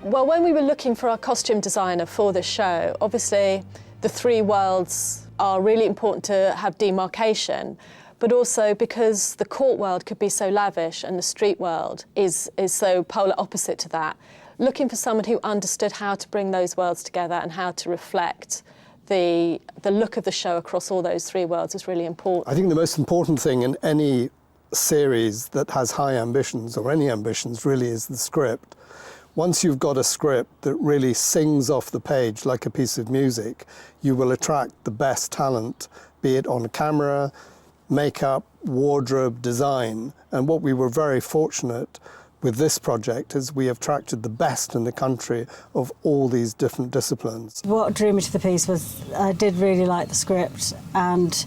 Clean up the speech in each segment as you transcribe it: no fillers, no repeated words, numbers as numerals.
Well, when we were looking for our costume designer for this show, obviously the three worlds are really important to have demarcation, but also because the court world could be so lavish and the street world is so polar opposite to that. Looking for someone who understood how to bring those worlds together and how to reflect the look of the show across all those three worlds is really important. I think the most important thing in any series that has high ambitions, or any ambitions really, is the script. Once you've got a script that really sings off the page like a piece of music, you will attract the best talent, be it on camera, makeup, wardrobe, design. And what we were very fortunate with this project is we have attracted the best in the country of all these different disciplines. What drew me to the piece was I did really like the script, and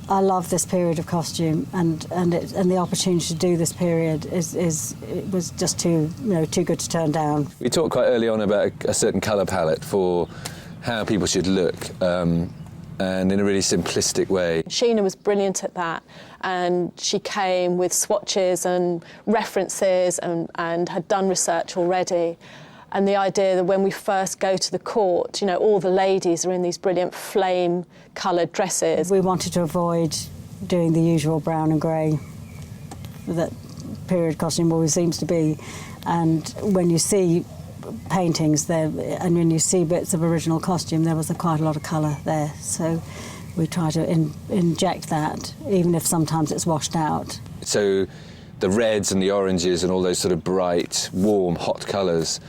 I love this period of costume, and the opportunity to do this period it was just too good to turn down. We talked quite early on about a certain colour palette for how people should look, and in a really simplistic way. Sheena was brilliant at that, and she came with swatches and references and had done research already. And the idea that when we first go to the court, all the ladies are in these brilliant flame-coloured dresses. We wanted to avoid doing the usual brown and grey that period costume always seems to be. And when you see paintings there, and when you see bits of original costume, there was quite a lot of colour there. So we try to inject that, even if sometimes it's washed out. So the reds and the oranges and all those sort of bright, warm, hot colours,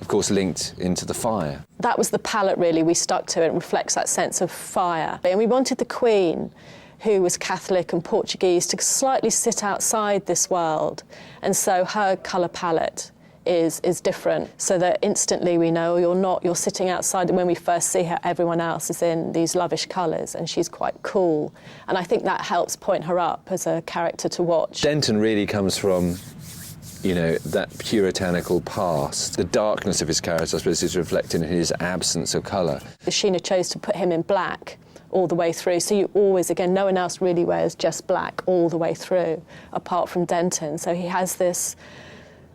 of course, linked into the fire. That was the palette, really. We stuck to it. It reflects that sense of fire. And we wanted the Queen, who was Catholic and Portuguese, to slightly sit outside this world. And so her colour palette is different, so that instantly we know you're sitting outside, and when we first see her, everyone else is in these lavish colours, and she's quite cool. And I think that helps point her up as a character to watch. Denton really comes from, that puritanical past. The darkness of his character, I suppose, is reflected in his absence of colour. Sheena chose to put him in black all the way through, so you always, again, no one else really wears just black all the way through, apart from Denton. So he has this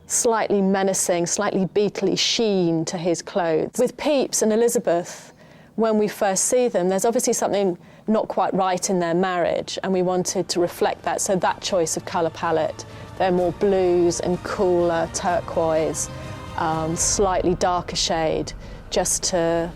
slightly menacing, slightly beetly sheen to his clothes. With Pepys and Elizabeth, when we first see them, there's obviously something not quite right in their marriage, and we wanted to reflect that. So that choice of colour palette, they're more blues and cooler turquoise, slightly darker shade, just to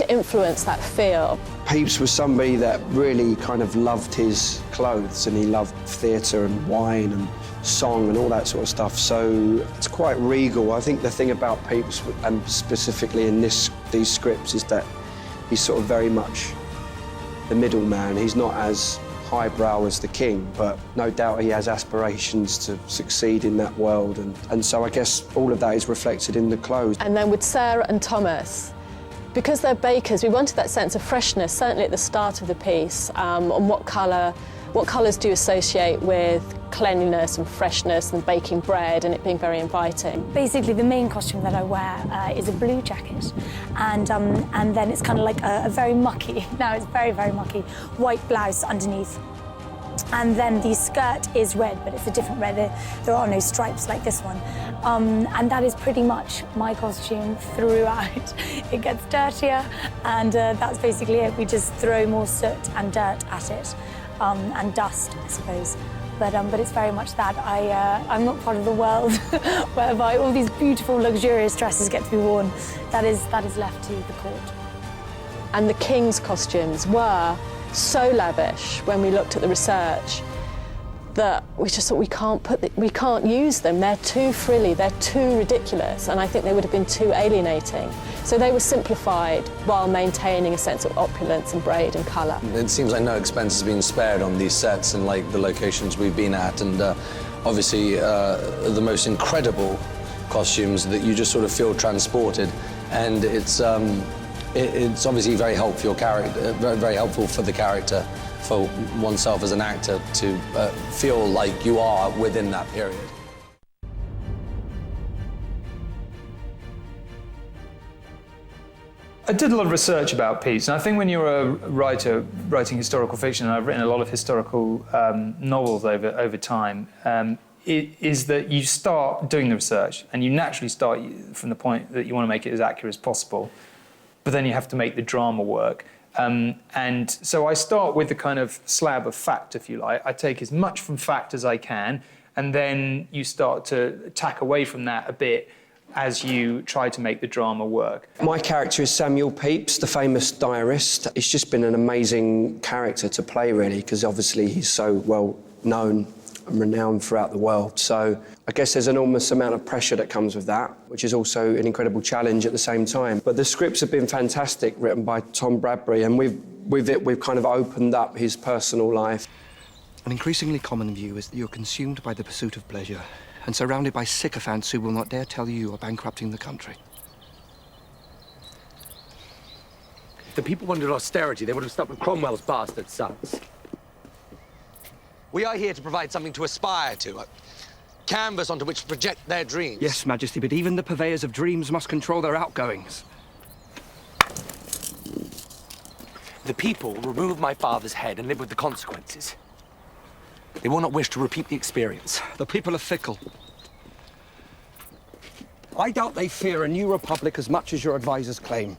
influence that feel. Pepys was somebody that really kind of loved his clothes, and he loved theatre and wine and song and all that sort of stuff, so it's quite regal. I think the thing about Pepys, and specifically in these scripts, is that he's sort of very much the middleman. He's not as highbrow as the king, but no doubt he has aspirations to succeed in that world, and so I guess all of that is reflected in the clothes. And then with Sarah and Thomas, because they're bakers, we wanted that sense of freshness, certainly at the start of the piece, on what colours do you associate with cleanliness and freshness and baking bread and it being very inviting. Basically, the main costume that I wear is a blue jacket, and then it's kind of like a very mucky, now it's very, very mucky, white blouse underneath. And then the skirt is red, but it's a different red. There are no stripes like this one. And that is pretty much my costume throughout. It gets dirtier, and that's basically it. We just throw more soot and dirt at it, and dust, I suppose. But it's very much that. I'm not part of the world whereby all these beautiful, luxurious dresses get to be worn. That is left to the court. And the King's costumes were so lavish when we looked at the research that we just thought we can't use them. They're too frilly, they're too ridiculous, and I think they would have been too alienating. So they were simplified while maintaining a sense of opulence and braid and colour. It seems like no expense has been spared on these sets and like the locations we've been at, and obviously the most incredible costumes that you just sort of feel transported, and it's obviously very helpful for your character, very helpful for the character, for oneself as an actor to feel like you are within that period. I did a lot of research about Pepys, and I think when you're a writer writing historical fiction, and I've written a lot of historical novels over time, is that you start doing the research and you naturally start from the point that you want to make it as accurate as possible, but then you have to make the drama work. And so I start with the kind of slab of fact, if you like. I take as much from fact as I can, and then you start to tack away from that a bit as you try to make the drama work. My character is Samuel Pepys, the famous diarist. It's just been an amazing character to play, really, because obviously he's so well known and renowned throughout the world. So I guess there's an enormous amount of pressure that comes with that, which is also an incredible challenge at the same time. But the scripts have been fantastic, written by Tom Bradbury, and we've kind of opened up his personal life. An increasingly common view is that you're consumed by the pursuit of pleasure and surrounded by sycophants who will not dare tell you you're bankrupting the country. If the people wanted austerity, they would have stuck with Cromwell's bastard sons. We are here to provide something to aspire to, a canvas onto which to project their dreams. Yes, Majesty, but even the purveyors of dreams must control their outgoings. The people remove my father's head and live with the consequences. They will not wish to repeat the experience. The people are fickle. I doubt they fear a new republic as much as your advisors claim.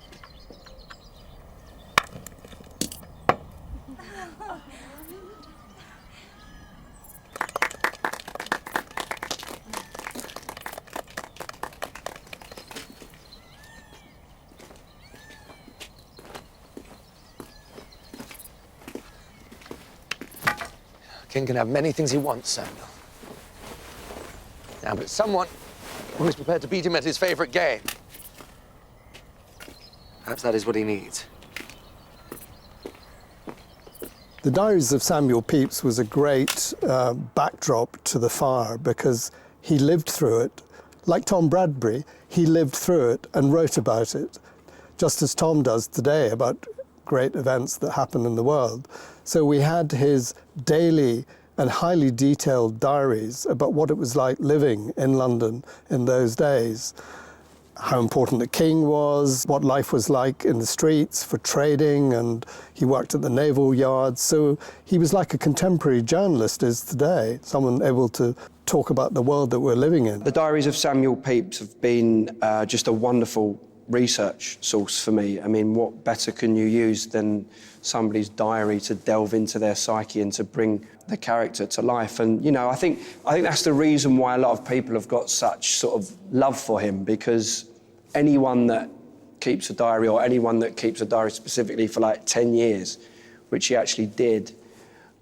King can have many things he wants, Samuel. Now, but someone who is prepared to beat him at his favorite game. Perhaps that is what he needs. The Diaries of Samuel Pepys was a great backdrop to the fire because he lived through it. Like Tom Bradbury, he lived through it and wrote about it, just as Tom does today about great events that happen in the world. So we had his daily and highly detailed diaries about what it was like living in London in those days, how important the king was, what life was like in the streets for trading, and he worked at the naval yards. So he was like a contemporary journalist is today, someone able to talk about the world that we're living in. The Diaries of Samuel Pepys have been just a wonderful research source for me. I mean, what better can you use than somebody's diary to delve into their psyche and to bring the character to life? And, you know, I think that's the reason why a lot of people have got such sort of love for him, because anyone that keeps a diary, or anyone that keeps a diary specifically for like 10 years, which he actually did,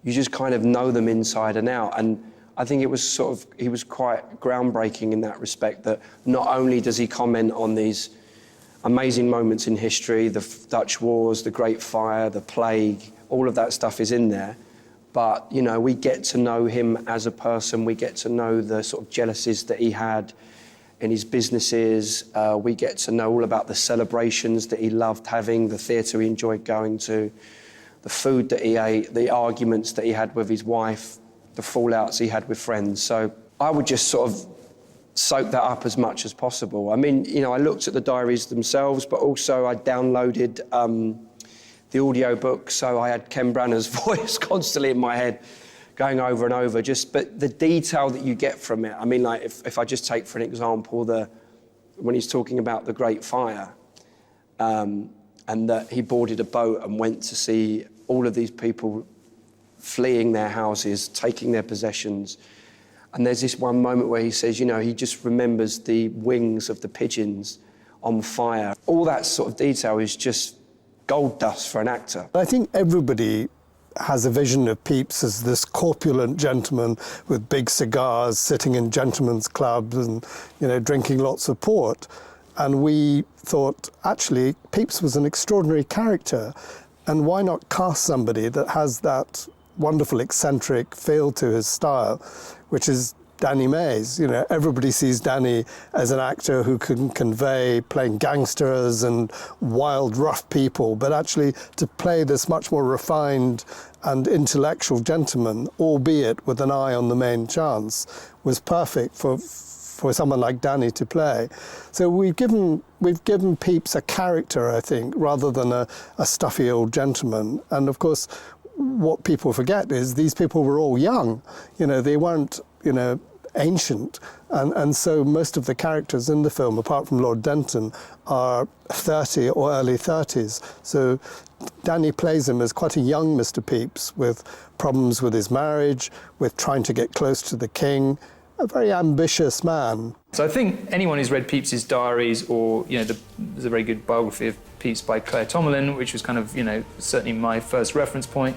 you just kind of know them inside and out. And I think it was he was quite groundbreaking in that respect, that not only does he comment on these amazing moments in history, the Dutch Wars, the Great Fire, the Plague, all of that stuff is in there. But, you know, we get to know him as a person. We get to know the sort of jealousies that he had in his businesses. We get to know all about the celebrations that he loved having, the theatre he enjoyed going to, the food that he ate, the arguments that he had with his wife, the fallouts he had with friends. So I would just sort of soak that up as much as possible. I mean, you know, I looked at the diaries themselves, but also I downloaded the audio book, so I had Ken Branagh's voice constantly in my head, going over and over. But the detail that you get from it, I mean, like if I just take for an example, when he's talking about the Great Fire, and that he boarded a boat and went to see all of these people fleeing their houses, taking their possessions. And there's this one moment where he says, you know, he just remembers the wings of the pigeons on fire. All that sort of detail is just gold dust for an actor. I think everybody has a vision of Pepys as this corpulent gentleman with big cigars, sitting in gentlemen's clubs and, you know, drinking lots of port. And we thought, actually, Pepys was an extraordinary character, and why not cast somebody that has that wonderful eccentric feel to his style, which is Danny Mays. You know, everybody sees Danny as an actor who can convey playing gangsters and wild, rough people, but actually to play this much more refined and intellectual gentleman, albeit with an eye on the main chance, was perfect for someone like Danny to play. So we've given Pepys a character, I think, rather than a stuffy old gentleman. And of course, what people forget is these people were all young. You know, they weren't, you know, ancient. And so most of the characters in the film, apart from Lord Denton, are 30 or early 30s. So Danny plays him as quite a young Mr. Pepys with problems with his marriage, with trying to get close to the king, a very ambitious man. So I think anyone who's read Pepys's diaries, or, you know, there's a very good biography of Pepys by Claire Tomerlin, which was kind of, you know, certainly my first reference point.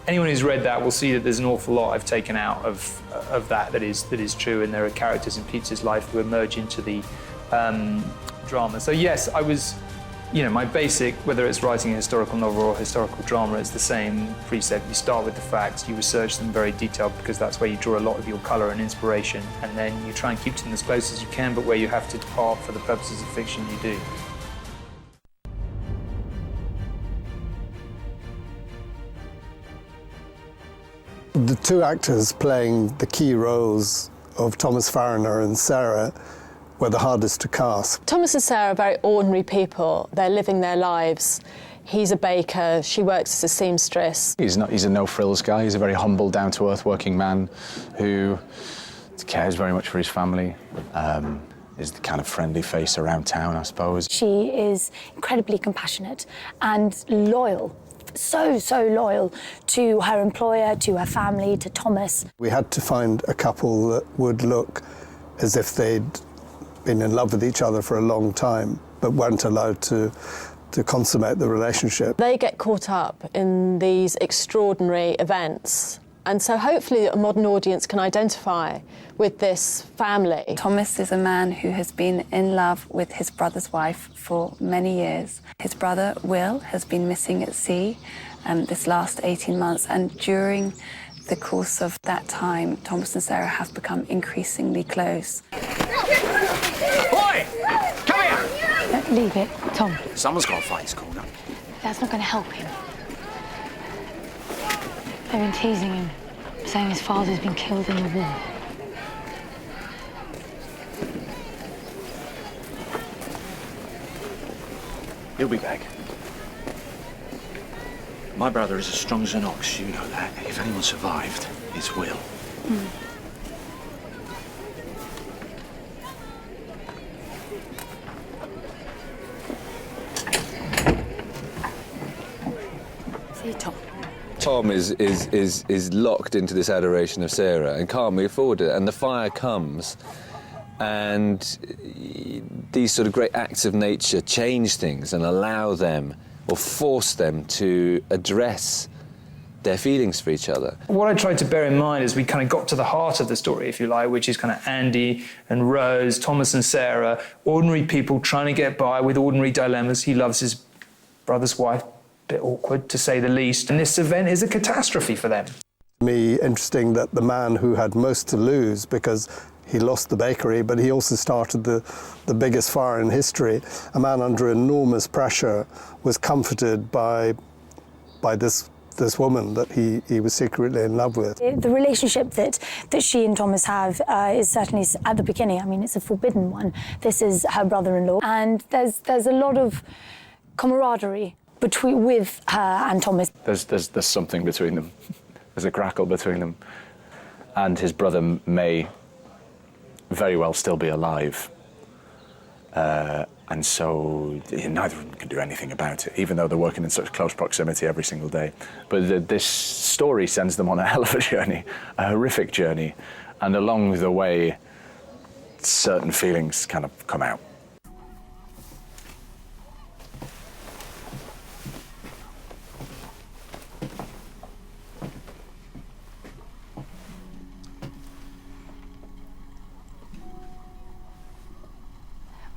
Anyone who's read that will see that there's an awful lot I've taken out of that is true, and there are characters in Pepys's life who emerge into the drama. So yes, I was, you know, my basic, whether it's writing a historical novel or a historical drama, it's the same precept. You start with the facts, you research them very detailed, because that's where you draw a lot of your colour and inspiration, and then you try and keep to them as close as you can, but where you have to depart for the purposes of fiction, you do. The two actors playing the key roles of Thomas Fariner and Sarah were the hardest to cast. Thomas and Sarah are very ordinary people. They're living their lives. He's a baker, she works as a seamstress. He's a no-frills guy. He's a very humble, down-to-earth working man who cares very much for his family, is the kind of friendly face around town, I suppose. She is incredibly compassionate and loyal. So loyal to her employer, to her family, to Thomas. We had to find a couple that would look as if they'd been in love with each other for a long time, but weren't allowed to consummate the relationship. They get caught up in these extraordinary events, and so hopefully a modern audience can identify with this family. Thomas is a man who has been in love with his brother's wife for many years. His brother, Will, has been missing at sea this last 18 months, and during the course of that time, Thomas and Sarah have become increasingly close. Boy! Come here! Leave it, Tom. Someone's got to fight his corner. That's not going to help him. They've been teasing him, saying his father's been killed in the war. He'll be back. My brother is as strong as an ox, you know that. If anyone survived, it's Will. See, Tom. Tom is locked into this adoration of Sarah and can't move forward. And the fire comes, and these sort of great acts of nature change things and allow them, or force them, to address their feelings for each other. What I tried to bear in mind is we kind of got to the heart of the story, if you like, which is kind of Andy and Rose, Thomas and Sarah, ordinary people trying to get by with ordinary dilemmas. He loves his brother's wife, a bit awkward to say the least, and this event is a catastrophe for them. To me, interesting that the man who had most to lose, because he lost the bakery, but he also started the biggest fire in history, a man under enormous pressure, was comforted by this woman that he was secretly in love with. The relationship that she and Thomas have is certainly, at the beginning, I mean, it's a forbidden one. This is her brother-in-law, and there's a lot of camaraderie with her and Thomas. There's something between them. There's a crackle between them. And his brother may very well still be alive. And so neither of them can do anything about it, even though they're working in such close proximity every single day. But this story sends them on a hell of a journey, a horrific journey, and along the way, certain feelings kind of come out.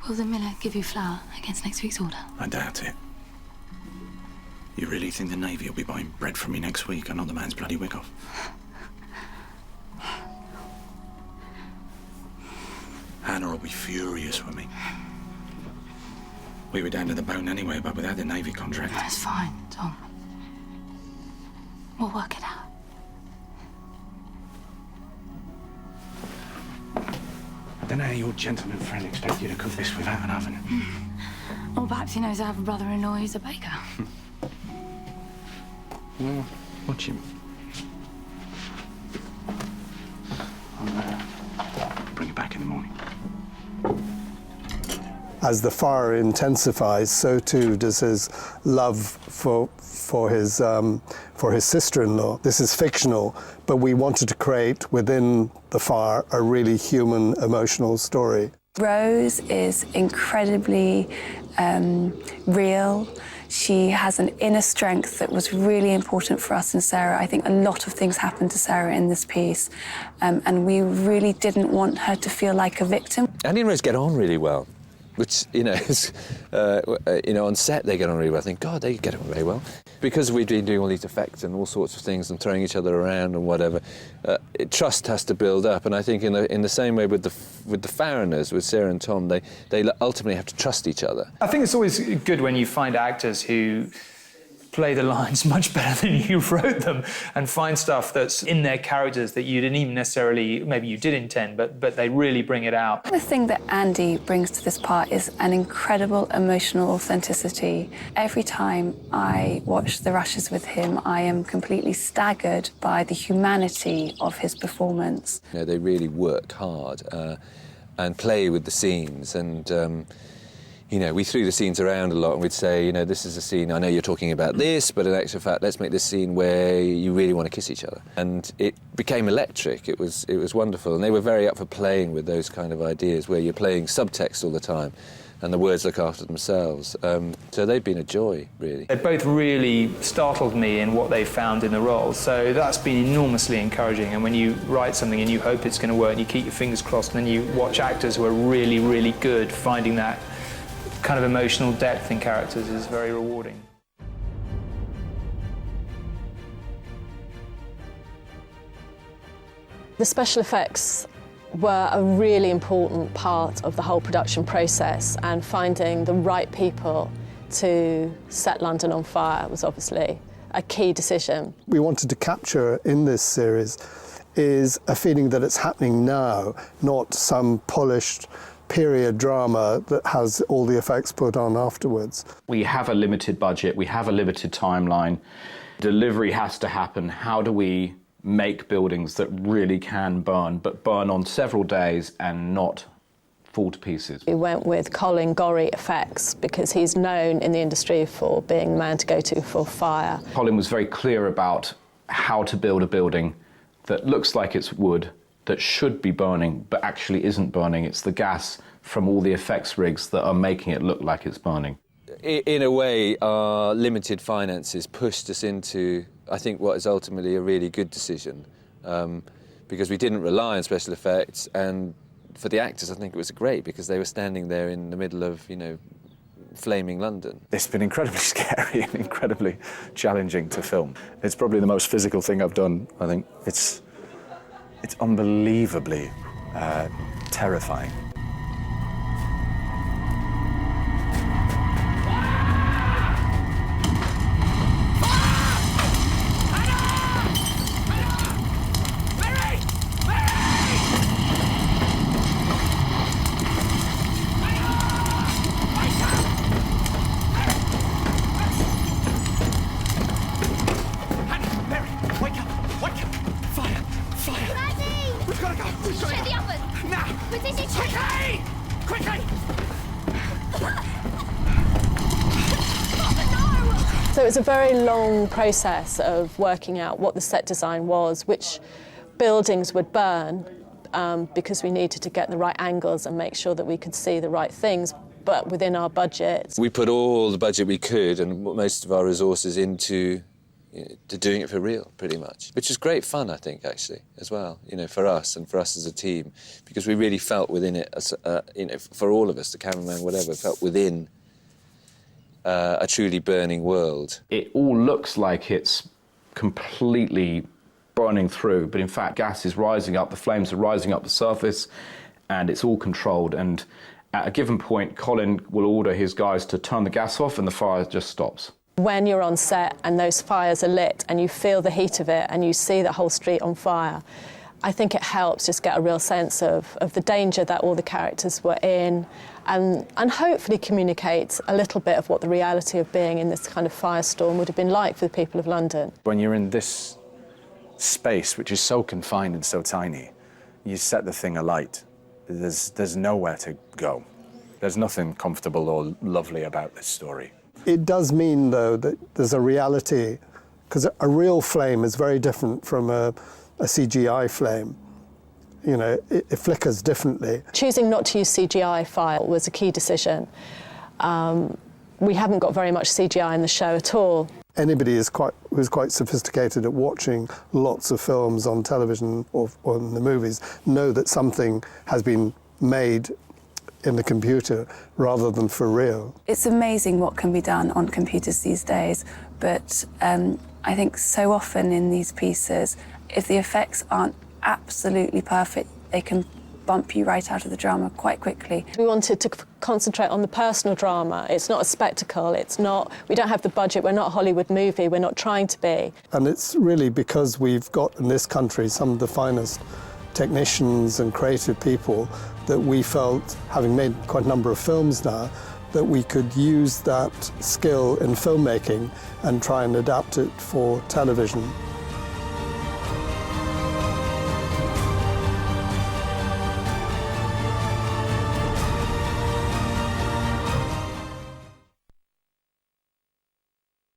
Will the miller give you flour against next week's order? I doubt it. You really think the Navy will be buying bread from me next week and not the man's bloody wig off? Hannah will be furious with me. We were down to the bone anyway, but without the Navy contract. That's fine, Tom. We'll work it out. I don't know how your gentleman friend expects you to cook this without an oven. Or perhaps he knows I have a brother-in-law who's a baker. Well, watch him. as the fire intensifies, so too does his love for his sister-in-law. This is fictional, but we wanted to create within the fire a really human, emotional story. Rose is incredibly real. She has an inner strength that was really important for us in Sarah. I think a lot of things happened to Sarah in this piece, and we really didn't want her to feel like a victim. Andy and Rose get on really well, which, is, on set they get on really well. I think, God, they get on very well. Because we've been doing all these effects and all sorts of things and throwing each other around and whatever, trust has to build up. And I think in the same way with the Farriners, with Sarah and Tom, they ultimately have to trust each other. I think it's always good when you find actors who play the lines much better than you wrote them and find stuff that's in their characters that you didn't even necessarily, maybe you did intend, but they really bring it out. The thing that Andy brings to this part is an incredible emotional authenticity. Every time I watch The Rushes with him, I am completely staggered by the humanity of his performance. They really work hard and play with the scenes, and we threw the scenes around a lot, and we'd say, this is a scene, I know you're talking about this, but in actual fact, let's make this scene where you really want to kiss each other. And it became electric. It was wonderful. And they were very up for playing with those kind of ideas where you're playing subtext all the time and the words look after themselves. So they've been a joy, really. They both really startled me in what they found in the role. So that's been enormously encouraging. And when you write something and you hope it's going to work and you keep your fingers crossed, and then you watch actors who are really, really good, finding that kind of emotional depth in characters is very rewarding. The special effects were a really important part of the whole production process, and finding the right people to set London on fire was obviously a key decision. We wanted to capture in this series is a feeling that it's happening now, not some polished period drama that has all the effects put on afterwards. We have a limited budget, we have a limited timeline, delivery has to happen. How do we make buildings that really can burn, but burn on several days and not fall to pieces? We went with Colin Gorry Effects because he's known in the industry for being the man to go to for fire. Colin was very clear about how to build a building that looks like it's wood, that should be burning, but actually isn't burning. It's the gas from all the effects rigs that are making it look like it's burning. In a way, our limited finances pushed us into, I think, what is ultimately a really good decision, because we didn't rely on special effects, and for the actors, I think it was great because they were standing there in the middle of, flaming London. It's been incredibly scary and incredibly challenging to film. It's probably the most physical thing I've done, I think. It's unbelievably terrifying. So it was a very long process of working out what the set design was, which buildings would burn, because we needed to get the right angles and make sure that we could see the right things, but within our budget. We put all the budget we could and most of our resources into to doing it for real, pretty much, which is great fun, I think, actually, as well, for us and for us as a team, because we really felt within it, for all of us, the cameraman, whatever, felt within a truly burning world. It all looks like it's completely burning through, but in fact gas is rising up, the flames are rising up the surface, and it's all controlled. And at a given point, Colin will order his guys to turn the gas off and the fire just stops. When you're on set and those fires are lit and you feel the heat of it and you see the whole street on fire, I think it helps just get a real sense of the danger that all the characters were in, and hopefully communicate a little bit of what the reality of being in this kind of firestorm would have been like for the people of London. When you're in this space, which is so confined and so tiny, you set the thing alight. There's nowhere to go. There's nothing comfortable or lovely about this story. It does mean, though, that there's a reality, because a real flame is very different from a CGI flame. You know, it flickers differently. Choosing not to use CGI file was a key decision. We haven't got very much CGI in the show at all. Anybody who's quite sophisticated at watching lots of films on television or in the movies know that something has been made in the computer rather than for real. It's amazing what can be done on computers these days, but I think so often in these pieces, if the effects aren't absolutely perfect, they can bump you right out of the drama quite quickly. We wanted to concentrate on the personal drama. It's not a spectacle, we don't have the budget, we're not a Hollywood movie, we're not trying to be. And it's really because we've got in this country some of the finest technicians and creative people that we felt, having made quite a number of films now, that we could use that skill in filmmaking and try and adapt it for television.